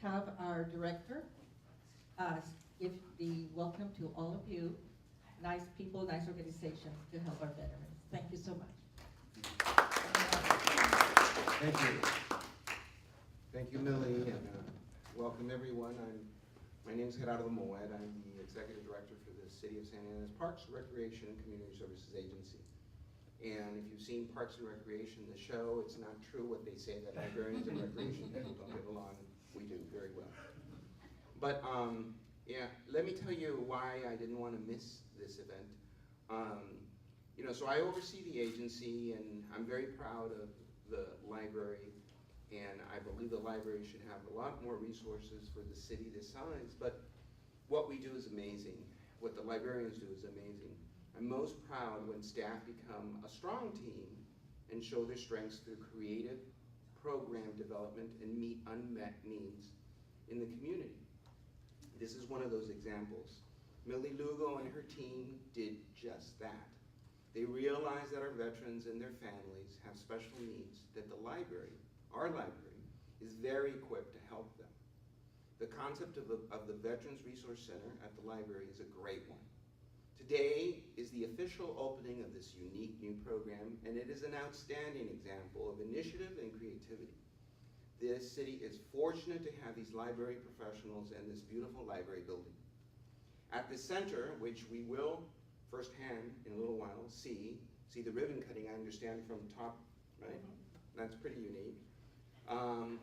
have our director give the welcome to all of you, nice people, nice organizations to help our veterans. Thank you so much. Thank you. Thank you, Millie, and welcome everyone. My name is Corrado Mo Wetta. I'm the Executive Director for the City of Santa Ana's Parks, Recreation, and Community Services Agency. And if you've seen Parks and Recreation, the show, it's not true what they say that librarians and recreation people don't get along. We do very well. But yeah, let me tell you why I didn't want to miss this event. So I oversee the agency, and I'm very proud of the library, and I believe the library should have a lot more resources for the city this size, but what we do is amazing. What the librarians do is amazing. I'm most proud when staff become a strong team and show their strengths through creative program development and meet unmet needs in the community. This is one of those examples. Millie Lugo and her team did just that. They realized that our veterans and their families have special needs, that the library, our library, is very equipped to help them. The concept of the Veterans Resource Center at the library is a great one. Today is the official opening of this unique new program, and it is an outstanding example of initiative and creativity. This city is fortunate to have these library professionals and this beautiful library building. At the center, which we will firsthand in a little while see the ribbon cutting, I understand, from top, right? That's pretty unique. The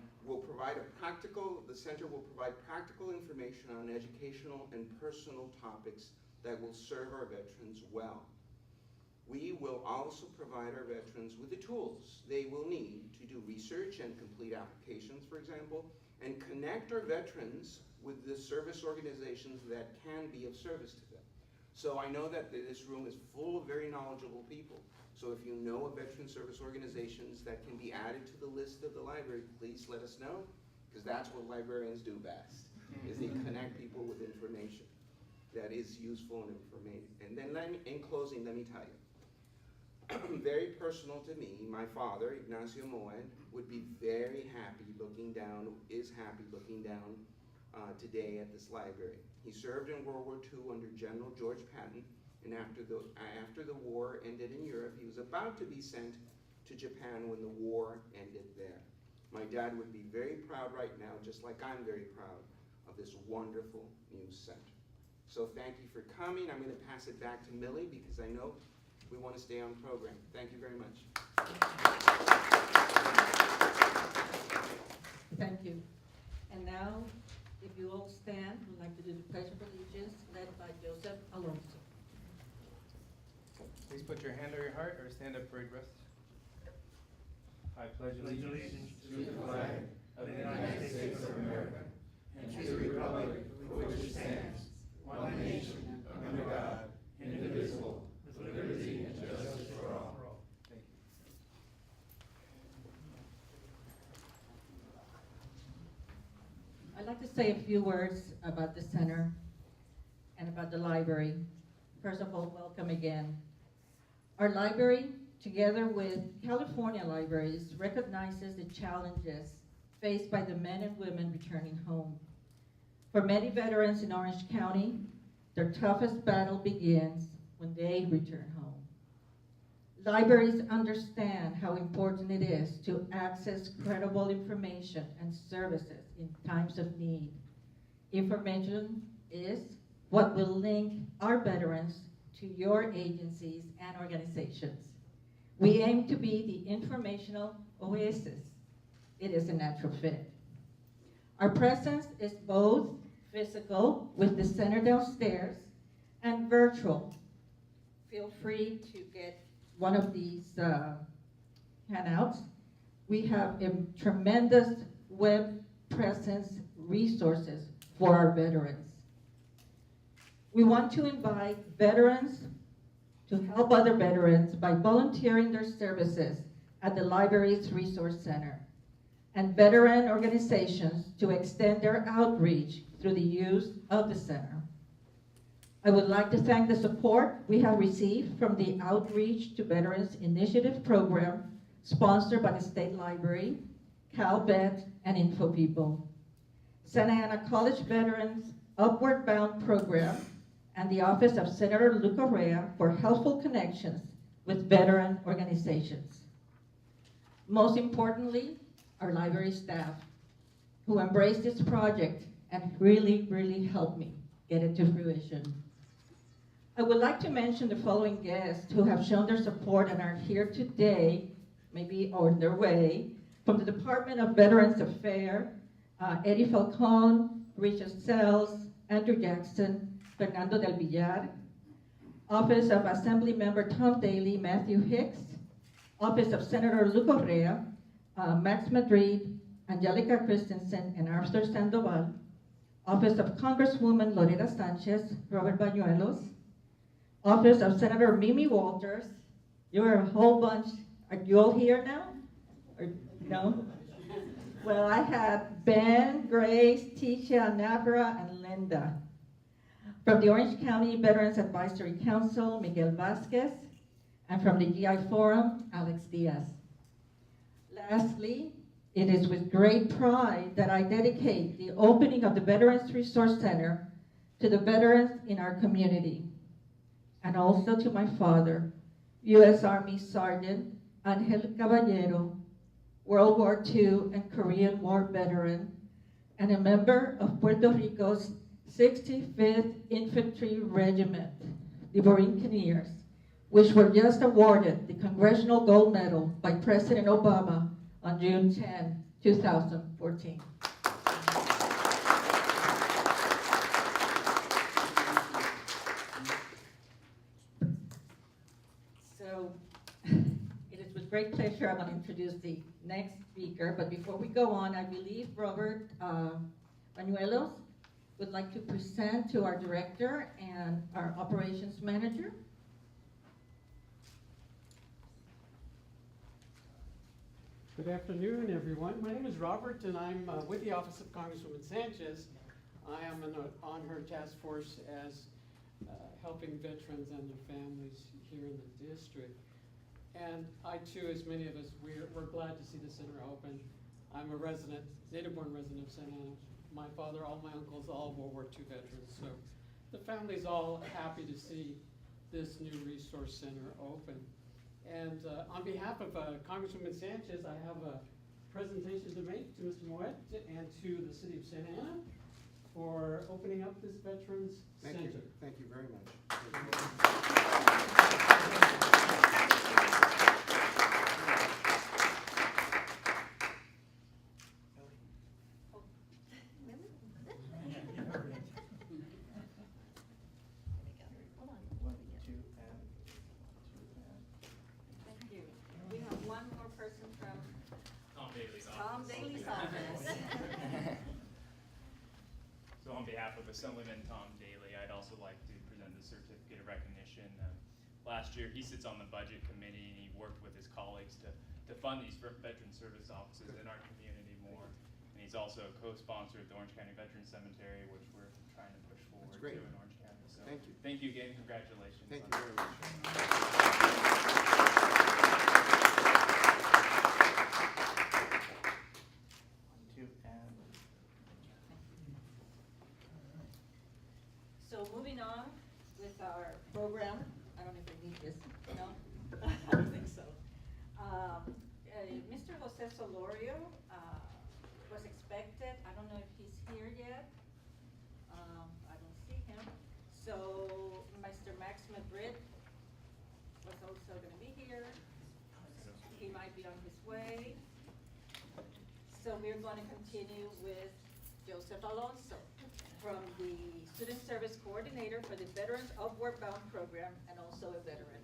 center will provide practical information on educational and personal topics that will serve our veterans well. We will also provide our veterans with the tools they will need to do research and complete applications, for example, and connect our veterans with the service organizations that can be of service to them. So I know that this room is full of very knowledgeable people. So if you know of veteran service organizations that can be added to the list of the library, please let us know, because that's what librarians do best, is they connect people with information that is useful and informative. And then in closing, let me tell you, very personal to me, my father, Ignacio Moed, would be very happy looking down, is happy looking down today at this library. He served in World War II under General George Patton, and after the war ended in Europe, he was about to be sent to Japan when the war ended there. My dad would be very proud right now, just like I'm very proud of this wonderful new center. So thank you for coming. I'm going to pass it back to Millie because I know we want to stay on program. Thank you very much. Thank you. And now, if you all stand, we'd like to do the Pledge of Allegiance led by Joseph Alonzo. Please put your hand on your heart or stand up for address. I pledge allegiance to the flag of the United States of America and to the republic for which it stands, one nation, under God, indivisible, with liberty and justice for all. Thank you. I'd like to say a few words about the center and about the library. First of all, welcome again. Our library, together with California libraries, recognizes the challenges faced by the men and women returning home. For many veterans in Orange County, their toughest battle begins when they return home. Libraries understand how important it is to access credible information and services in times of need. Information is what will link our veterans to your agencies and organizations. We aim to be the informational oasis. It is a natural fit. Our presence is both physical with the center downstairs and virtual. Feel free to get one of these handouts. We have a tremendous web presence resources for our veterans. We want to invite veterans to help other veterans by volunteering their services at the library's Resource Center, and veteran organizations to extend their outreach through the use of the center. I would like to thank the support we have received from the Outreach to Veterans Initiative program sponsored by the State Library, CalVet, and InfoPeople. Santa Ana College Veterans Upward Bound Program, and the Office of Senator Lou Correa for helpful connections with veteran organizations. Most importantly, our library staff, who embraced this project and really helped me get it to fruition. I would like to mention the following guests who have shown their support and are here today, maybe on their way, from the Department of Veterans Affairs, Eddie Falcon, Richard Sells, Andrew Jackson, Fernando del Villar, Office of Assembly Member Tom Daley, Matthew Hicks, Office of Senator Lou Correa, Max Madrid, Angelica Christensen, and Arthur Sandoval, Office of Congresswoman Loretta Sanchez, Robert Bañuelos, Office of Senator Mimi Walters. You're a whole bunch. Are you all here now? Or no? Well, I have Ben, Grace, Tisha, Navra, and Linda. From the Orange County Veterans Advisory Council, Miguel Vasquez, and from the GI Forum, Alex Diaz. Lastly, it is with great pride that I dedicate the opening of the Veterans Resource Center to the veterans in our community, and also to my father, U.S. Army Sergeant Angel Caballero, World War II and Korean War veteran, and a member of Puerto Rico's 65th Infantry Regiment, the Borinqueniers, which were just awarded the Congressional Gold Medal by President Obama on June 10, 2014. So, it is with great pleasure I'm going to introduce the next speaker, but before we go on, I believe Robert Bañuelos would like to present to our director and our operations manager. Good afternoon, everyone. My name is Robert, and I'm with the Office of Congresswoman Sanchez. I am on her task force as helping veterans and their families here in the district. And I, too, as many of us, we're glad to see the center open. I'm a resident, native-born resident of Santa Ana. My father, all my uncles, all World War II veterans. So the family's all happy to see this new resource center open. And on behalf of Congresswoman Sanchez, I have a presentation to make to Mr. Mo Wetta and to the city of Santa Ana for opening up this Veterans Center. Thank you very much. So on behalf of Assemblyman Tom Daley, I'd also like to present the certificate of recognition. Last year, he sits on the budget committee and he worked with his colleagues to fund these veteran service offices in our community more. And he's also a co-sponsor of the Orange County Veterans Cemetery, which we're trying to push forward to in Orange County. So thank you. Thank you again. Congratulations. Thank you very much. So moving on with our program, I don't know if I need this, no? I don't think so. Mr. Jose Solorio was expected. I don't know if he's here yet. I don't see him. So Mr. Max Madrid was also going to be here. He might be on his way. So we're going to continue with Joseph Alonzo from the Student Service Coordinator for the Veterans Upward Bound Program and also a veteran.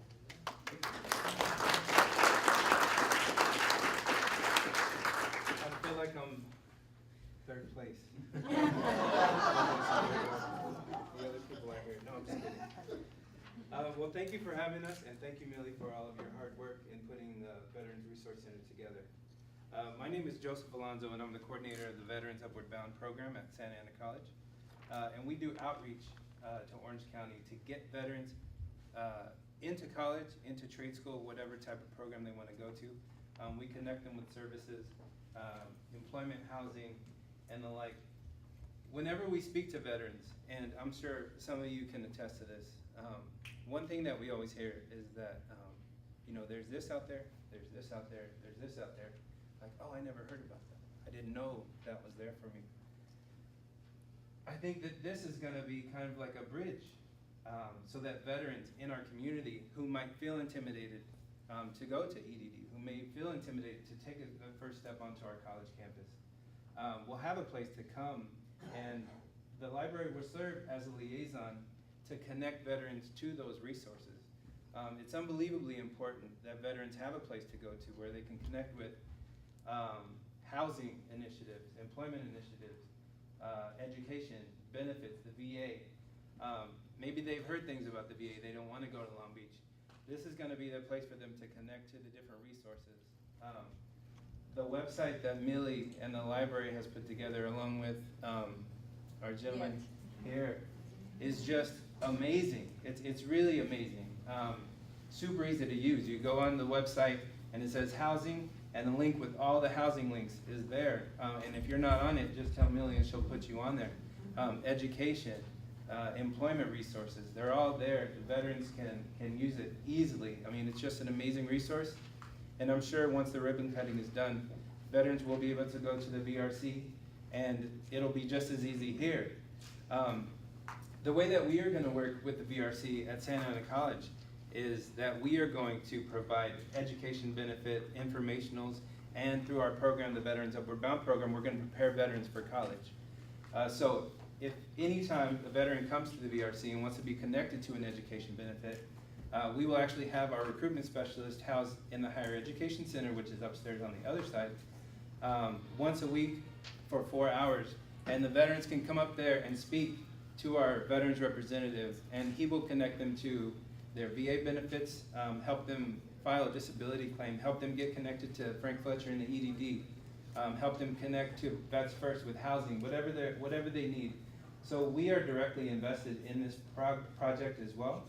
I feel like I'm third place. The other people are here. No, I'm just kidding. Well, thank you for having us, and thank you, Millie, for all of your hard work in putting the Veterans Resource Center together. My name is Joseph Alonzo, and I'm the coordinator of the Veterans Upward Bound Program at Santa Ana College. And we do outreach to Orange County to get veterans into college, into trade school, whatever type of program they want to go to. We connect them with services, employment, housing, and the like. whenever we speak to veterans, and I'm sure some of you can attest to this, one thing that we always hear is that, there's this out there, there's this out there, there's this out there. Like, oh, I never heard about that. I didn't know that was there for me. I think that this is going to be kind of like a bridge so that veterans in our community who might feel intimidated to go to EDD, who may feel intimidated to take the first step onto our college campus, will have a place to come, and the library will serve as a liaison to connect veterans to those resources. It's unbelievably important that veterans have a place to go to where they can connect with housing initiatives, employment initiatives, education, benefits, the VA. Maybe they've heard things about the VA, they don't want to go to Long Beach. This is going to be the place for them to connect to the different resources. The website that Millie and the library has put together, along with our gentleman here, is just amazing. It's really amazing. Super easy to use. You go on the website and it says housing, and the link with all the housing links is there. And if you're not on it, just tell Millie and she'll put you on there. Education, employment resources, they're all there. The veterans can use it easily. I mean, it's just an amazing resource. And I'm sure once the ribbon cutting is done, veterans will be able to go to the VRC, and it'll be just as easy here. The way that we are going to work with the VRC at Santa Ana College is that we are going to provide education benefit, informationals, and through our program, the Veterans Upward Bound program, we're going to prepare veterans for college. So if anytime a veteran comes to the VRC and wants to be connected to an education benefit, we will actually have our recruitment specialist housed in the Higher Education Center, which is upstairs on the other side, once a week for 4 hours. And the veterans can come up there and speak to our veterans representative, and he will connect them to their VA benefits, help them file a disability claim, help them get connected to Frank Fletcher and the EDD, help them connect to Vets First with housing, whatever they need. So we are directly invested in this project as well.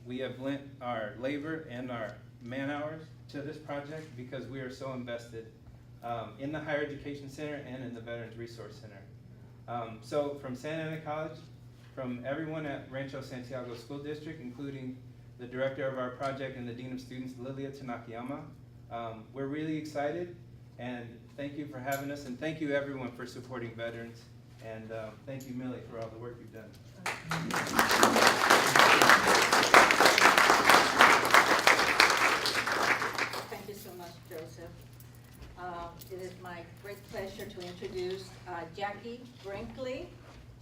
We have lent our labor and our man hours to this project because we are so invested in the Higher Education Center and in the Veterans Resource Center. So from Santa Ana College, from everyone at Rancho Santiago School District, including the director of our project and the Dean of Students, Lilia Tanakayama, we're really excited, and thank you for having us, and thank you everyone for supporting veterans, and thank you, Millie, for all the work you've done. Thank you so much, Joseph. It is my great pleasure to introduce Jackie Brinkley.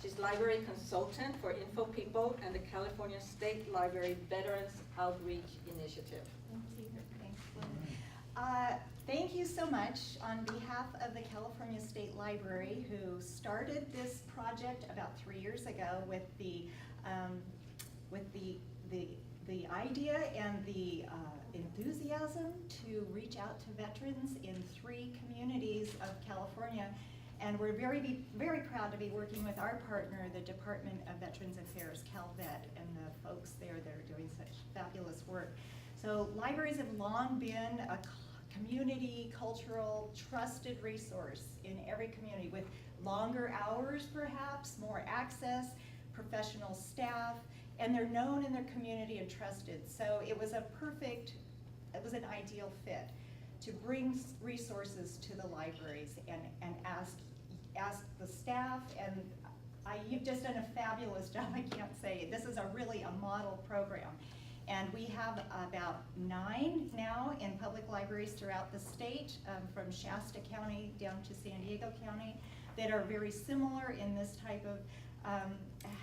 She's library consultant for Info People and the California State Library Veterans Outreach Initiative. Thank you. Thanks, Lynn. Thank you so much on behalf of the California State Library, who started this project about 3 years ago with the idea and the enthusiasm to reach out to veterans in 3 communities of California. And we're very, very proud to be working with our partner, the Department of Veterans Affairs, CalVet, and the folks there that are doing such fabulous work. So libraries have long been a community, cultural, trusted resource in every community with longer hours perhaps, more access, professional staff, and they're known in their community and trusted. So it was an ideal fit to bring resources to the libraries and ask the staff, and you've just done a fabulous job, I can't say. This is really a model program. And we have about 9 now in public libraries throughout the state, from Shasta County down to San Diego County, that are very similar in this type of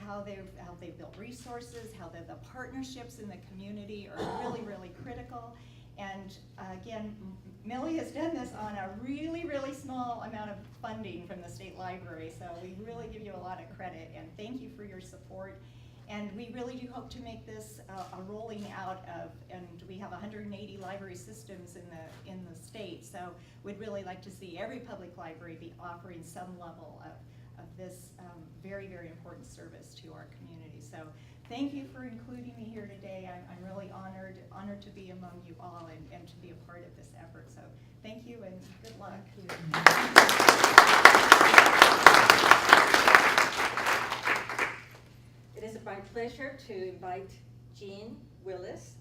how they've built resources, how the partnerships in the community are really, really critical. And again, Millie has done this on a really, really small amount of funding from the state library, so we really give you a lot of credit, and thank you for your support. And we really do hope to make this a rolling out of, and we have 180 library systems in the state, so we'd really like to see every public library be offering some level of this very, very important service to our community. So thank you for including me here today. I'm really honored to be among you all and to be a part of this effort. So thank you and good luck. my pleasure to invite Jean Willis.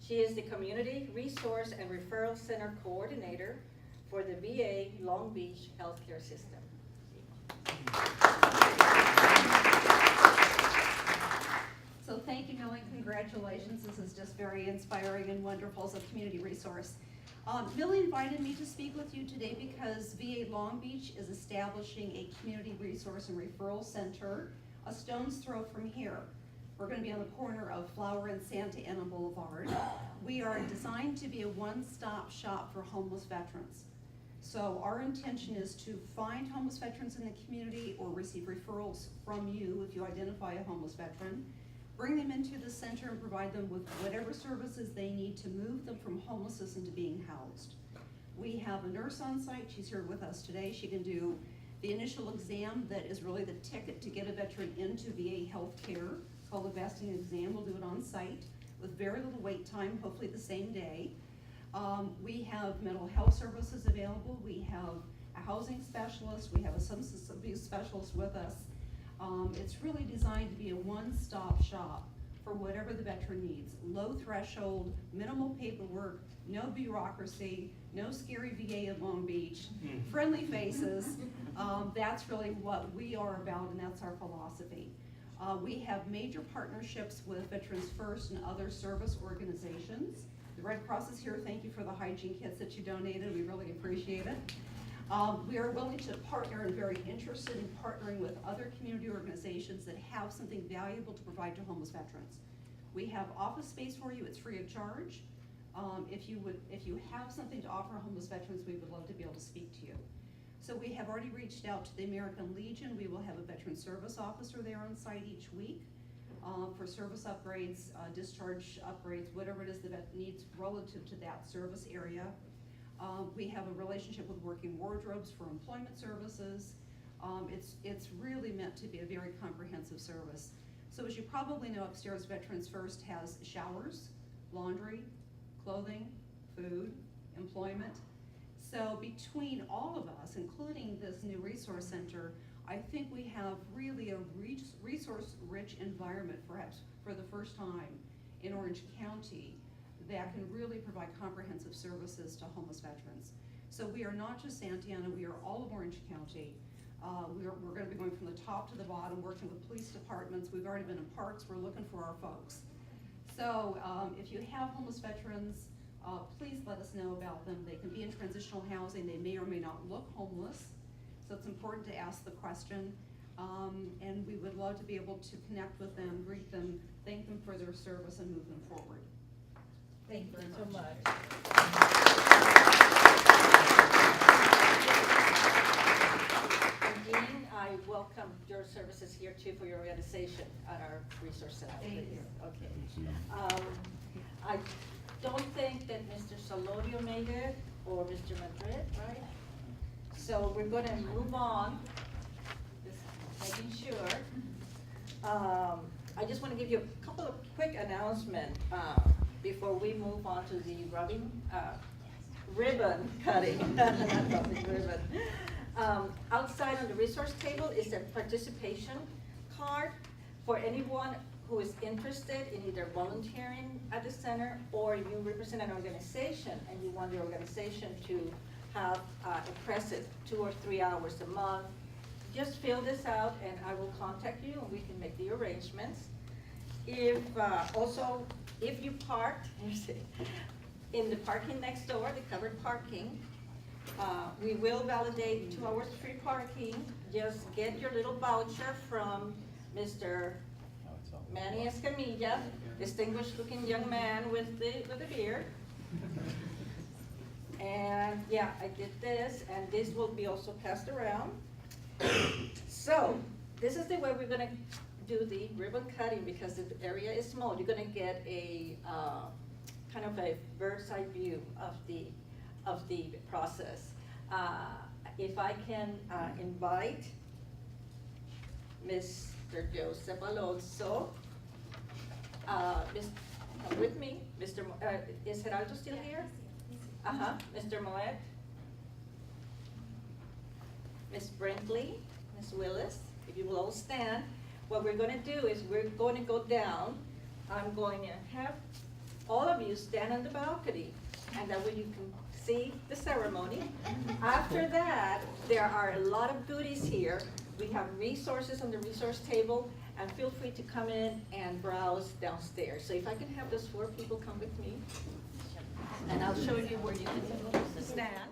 She is the Community Resource and Referral Center Coordinator for the VA Long Beach Healthcare System. So thank you, Millie, congratulations. This is just very inspiring and wonderful as a community resource. Millie invited me to speak with you today because VA Long Beach is establishing a community resource and referral center a stone's throw from here. We're going to be on the corner of Flower and Santa Ana Boulevard. We are designed to be a one-stop shop for homeless veterans. So our intention is to find homeless veterans in the community or receive referrals from you if you identify a homeless veteran, bring them into the center and provide them with whatever services they need to move them from homelessness into being housed. We have a nurse on site. She's here with us today. She can do the initial exam that is really the ticket to get a veteran into VA healthcare. It's called a vesting exam. We'll do it on site with very little wait time, hopefully the same day. We have mental health services available. We have a housing specialist. We have a substance abuse specialist with us. It's really designed to be a one-stop shop for whatever the veteran needs. Low threshold, minimal paperwork, no bureaucracy, no scary VA in Long Beach, friendly faces. That's really what we are about, and that's our philosophy. We have major partnerships with Veterans First and other service organizations. The Red Cross is here. Thank you for the hygiene kits that you donated. We really appreciate it. We are willing to partner and very interested in partnering with other community organizations that have something valuable to provide to homeless veterans. We have office space for you. It's free of charge. If you have something to offer homeless veterans, we would love to be able to speak to you. So we have already reached out to the American Legion. We will have a veteran service officer there on site each week for service upgrades, discharge upgrades, whatever it is the vet needs relative to that service area. We have a relationship with Working Wardrobes for employment services. It's really meant to be a very comprehensive service. So as you probably know, upstairs Veterans First has showers, laundry, clothing, food, employment. So between all of us, including this new resource center, I think we have really a resource-rich environment, perhaps for the first time in Orange County, that can really provide comprehensive services to homeless veterans. So we are not just Santa Ana, we are all of Orange County. We're going to be going from the top to the bottom, working with police departments. We've already been in parks. We're looking for our folks. So if you have homeless veterans, please let us know about them. They can be in transitional housing. They may or may not look homeless. So it's important to ask the question. And we would love to be able to connect with them, greet them, thank them for their service, and move them forward. Thank you so much. And Jean, I welcome your services here too for your organization at our resource center. Thank you. Okay. I don't think that Mr. Solorio made it or Mr. Madrid, right? So we're going to move on, just making sure. I just want to give you a couple of quick announcements before we move on to the ribbon cutting. Not the ribbon. Outside on the resource table is a participation card for anyone who is interested in either volunteering at the center or you represent an organization and you want your organization to have impressive 2 or 3 hours a month. Just fill this out and I will contact you and we can make the arrangements. If you parked in the parking next door, the covered parking, we will validate 2 hours free parking. Just get your little voucher from Mr. Manny Escamilla, distinguished looking young man with the beard. And yeah, I did this, and this will be also passed around. So, this is the way we're gonna do the ribbon cutting because the area is small. You're gonna get a kind of a bird's eye view of the process. If I can invite Mr. Joseph Alonzo, with me, is Geraldo still here? Mr. Mo Wetta, Ms. Brinkley, Ms. Willis, if you will all stand. What we're gonna do is we're going to go down. I'm going to have all of you stand on the balcony, and that way you can see the ceremony. After that, there are a lot of goodies here. We have resources on the resource table, and feel free to come in and browse downstairs. So if I can have those 4 people come with me, and I'll show you where you can stand.